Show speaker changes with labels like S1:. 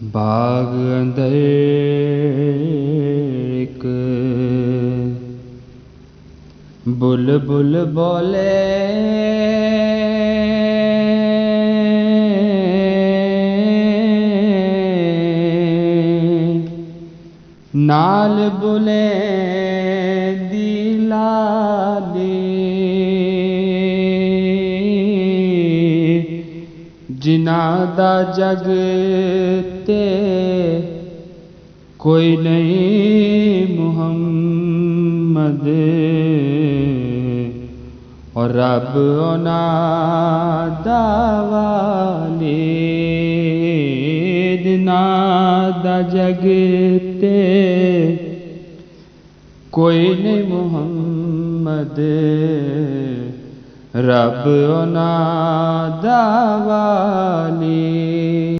S1: बाग अंदर एक बुलबुल बोले, नाल बुले दिलाली, जिन्हां दा जग ते कोई नहीं मुहम्मद, और रब उन्हां दा वाली, जिन्हां दा जग ते कोई नहीं मुहम्मद, रब उन्हां दा वाली।